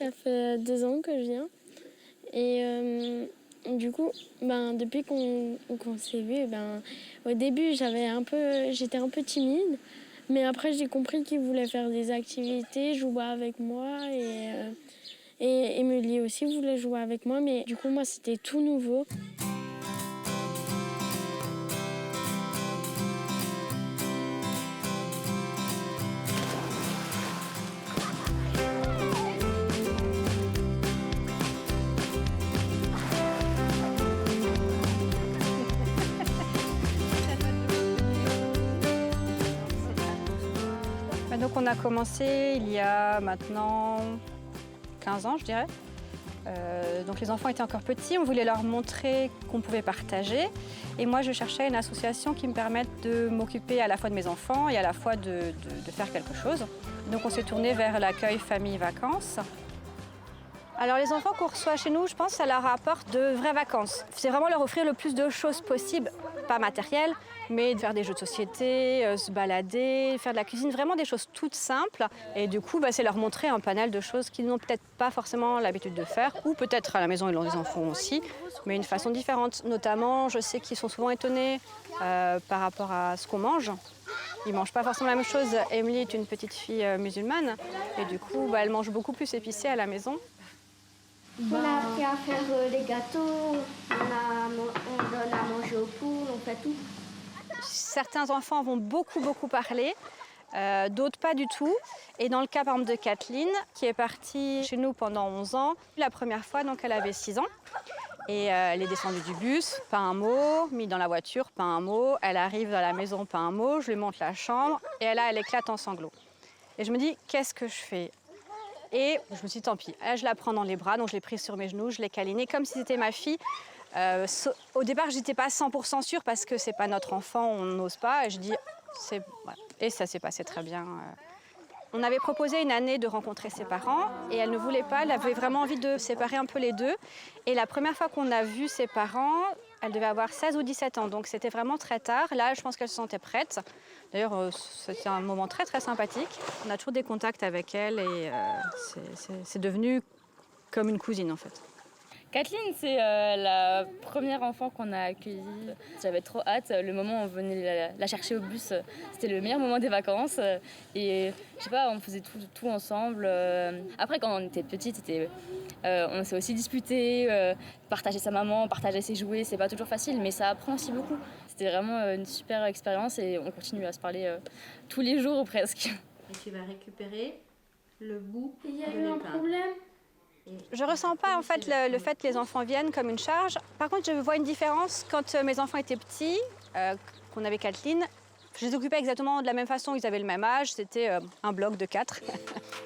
Ça fait 2 ans que je viens. Et du coup, depuis qu'on s'est vu, au début, j'étais un peu timide. Mais après, j'ai compris qu'il voulait faire des activités, jouer avec moi. Et Émilie aussi voulait jouer avec moi. Mais du coup, moi, c'était tout nouveau. Donc on a commencé il y a maintenant 15 ans, je dirais. Donc les enfants étaient encore petits, on voulait leur montrer qu'on pouvait partager. Et moi, je cherchais une association qui me permette de m'occuper à la fois de mes enfants et à la fois de faire quelque chose. Donc on s'est tourné vers l'accueil famille-vacances. Alors les enfants qu'on reçoit chez nous, je pense que ça leur apporte de vraies vacances. C'est vraiment leur offrir le plus de choses possibles, pas matérielles, mais de faire des jeux de société, se balader, faire de la cuisine, vraiment des choses toutes simples. Et du coup, c'est leur montrer un panel de choses qu'ils n'ont peut-être pas forcément l'habitude de faire, ou peut-être à la maison ils en font aussi, mais une façon différente. Notamment, je sais qu'ils sont souvent étonnés par rapport à ce qu'on mange. Ils ne mangent pas forcément la même chose. Emily est une petite fille musulmane, et du coup, elle mange beaucoup plus épicé à la maison. On a appris à faire des gâteaux, on donne à manger aux poules, on fait tout. Certains enfants vont beaucoup parler, d'autres pas du tout. Et dans le cas par exemple de Kathleen, qui est partie chez nous pendant 11 ans, la première fois donc elle avait 6 ans. Et elle est descendue du bus, pas un mot, mis dans la voiture, pas un mot. Elle arrive dans la maison, pas un mot, je lui montre la chambre et elle éclate en sanglots. Et je me dis, qu'est-ce que je fais ? Et je me suis dit, tant pis, je la prends dans les bras, donc je l'ai prise sur mes genoux, je l'ai câlinée comme si c'était ma fille. Au départ, je n'étais pas 100% sûre parce que c'est pas notre enfant, on n'ose pas. Et je dis, voilà. Et ça s'est passé très bien. On avait proposé une année de rencontrer ses parents et elle ne voulait pas, elle avait vraiment envie de séparer un peu les deux. Et la première fois qu'on a vu ses parents, elle devait avoir 16 ou 17 ans, donc c'était vraiment très tard. Là, je pense qu'elle se sentait prête. D'ailleurs, c'était un moment très sympathique. On a toujours des contacts avec elle et c'est devenu comme une cousine en fait. Kathleen, c'est la première enfant qu'on a accueillie. J'avais trop hâte. Le moment où on venait la chercher au bus, c'était le meilleur moment des vacances. Et je sais pas, on faisait tout ensemble. Après, quand on était petite, on s'est aussi disputé. Partager sa maman, partager ses jouets, c'est pas toujours facile, mais ça apprend aussi beaucoup. C'était vraiment une super expérience et on continue à se parler tous les jours ou presque. Et tu vas récupérer le bout de l'épingle. Il y a eu un problème ? Je ne ressens pas en fait le fait que les enfants viennent comme une charge. Par contre, je vois une différence quand mes enfants étaient petits, qu'on avait Kathleen. Je les occupais exactement de la même façon, ils avaient le même âge, c'était un bloc de 4.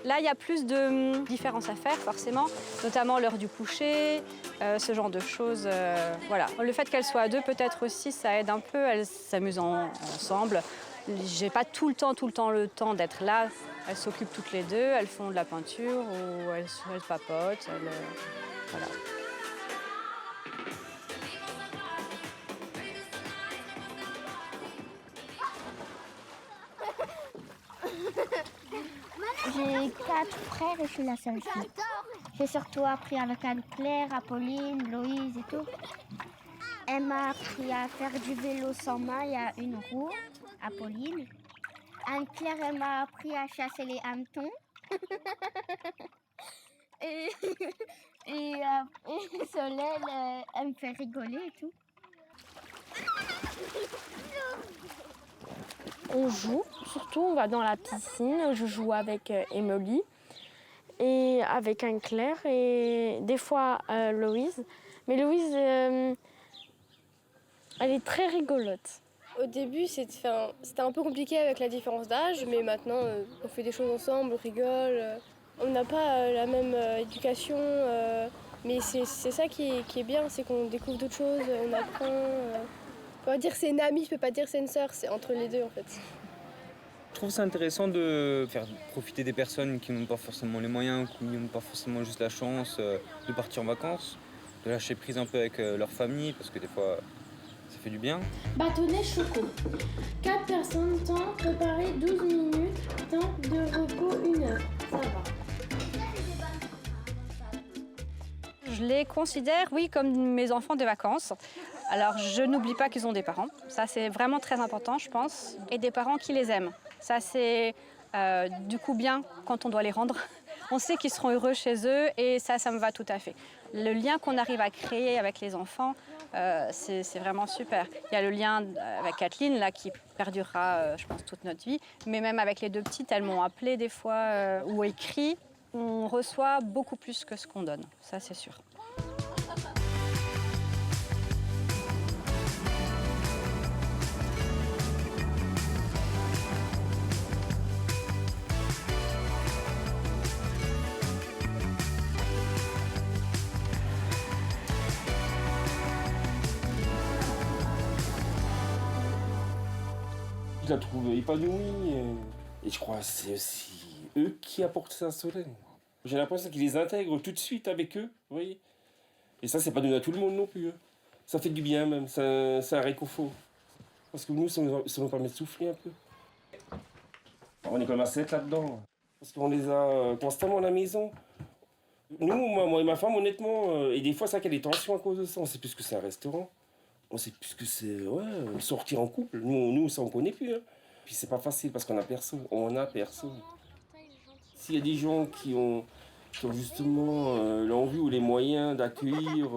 Là, il y a plus de différences à faire forcément, notamment l'heure du coucher, ce genre de choses. Voilà. Le fait qu'elles soient à 2, peut-être aussi, ça aide un peu, elles s'amusent ensemble. J'ai pas tout le temps d'être là. Elles s'occupent toutes les deux, elles font de la peinture ou elles papotent. Voilà. J'ai 4 frères et je suis la seule fille. J'ai surtout appris avec Anne-Claire, Apolline, Loïse et tout. Elle m'a appris à faire du vélo sans main et à une roue, Apolline. Anne-Claire, elle m'a appris à chasser les hannetons. et Solène, elle me fait rigoler et tout. On joue, surtout on va dans la piscine, je joue avec Emily et avec Anne-Claire et des fois Loïse. Mais Loïse, elle est très rigolote. Au début, c'était un peu compliqué avec la différence d'âge, mais maintenant, on fait des choses ensemble, on rigole. On n'a pas la même éducation, mais c'est ça qui est bien, c'est qu'on découvre d'autres choses, on apprend. On va dire que c'est une amie, je peux pas dire que c'est une sœur, c'est entre les deux en fait. Je trouve ça intéressant de faire profiter des personnes qui n'ont pas forcément les moyens, qui n'ont pas forcément juste la chance de partir en vacances, de lâcher prise un peu avec leur famille, parce que des fois, ça fait du bien. Bâtonnet choco. 4 personnes, temps préparé 12 minutes, temps de repos 1 heure. Ça va. Je les considère, oui, comme mes enfants de vacances. Alors, je n'oublie pas qu'ils ont des parents. Ça, c'est vraiment très important, je pense. Et des parents qui les aiment. Ça, c'est du coup bien quand on doit les rendre. On sait qu'ils seront heureux chez eux et ça me va tout à fait. Le lien qu'on arrive à créer avec les enfants, c'est vraiment super. Il y a le lien avec Kathleen là, qui perdurera, je pense, toute notre vie. Mais même avec les deux petites, elles m'ont appelé des fois ou écrit. On reçoit beaucoup plus que ce qu'on donne, ça c'est sûr. Je la trouve épanouie et je crois que c'est aussi eux qui apportent ça à Solène. J'ai l'impression qu'ils les intègrent tout de suite avec eux, vous voyez. Et ça, c'est pas donné à tout le monde non plus. Hein. Ça fait du bien même, c'est un réconfort. Parce que nous, ça nous permet de souffler un peu. On est comme à 7 là-dedans. Parce qu'on les a constamment à la maison. Nous, moi et ma femme, honnêtement, et des fois, ça qu'il y a des tensions à cause de ça. On sait plus que c'est un restaurant. On sait plus que c'est sortir en couple. Nous, ça, on connaît plus. Hein. Puis c'est pas facile parce qu'on a personne. On a personne. S'il y a des gens qui ont justement l'envie ou les moyens d'accueillir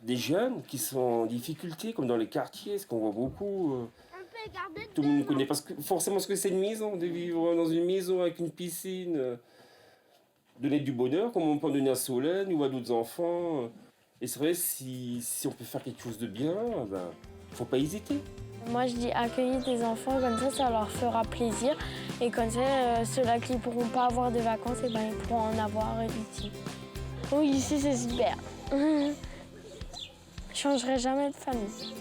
des jeunes qui sont en difficulté, comme dans les quartiers, ce qu'on voit beaucoup. Tout le monde connaît parce que forcément ce que c'est une maison, de vivre dans une maison avec une piscine, donner du bonheur comme on peut en donner à Solène ou à d'autres enfants. Et c'est vrai, si on peut faire quelque chose de bien, ben, faut pas hésiter. Moi, je dis accueillir des enfants, comme ça leur fera plaisir. Et comme ça, ceux-là qui ne pourront pas avoir de vacances, et ben, ils pourront en avoir ici. Oui, ici, c'est super. Je ne changerai jamais de famille.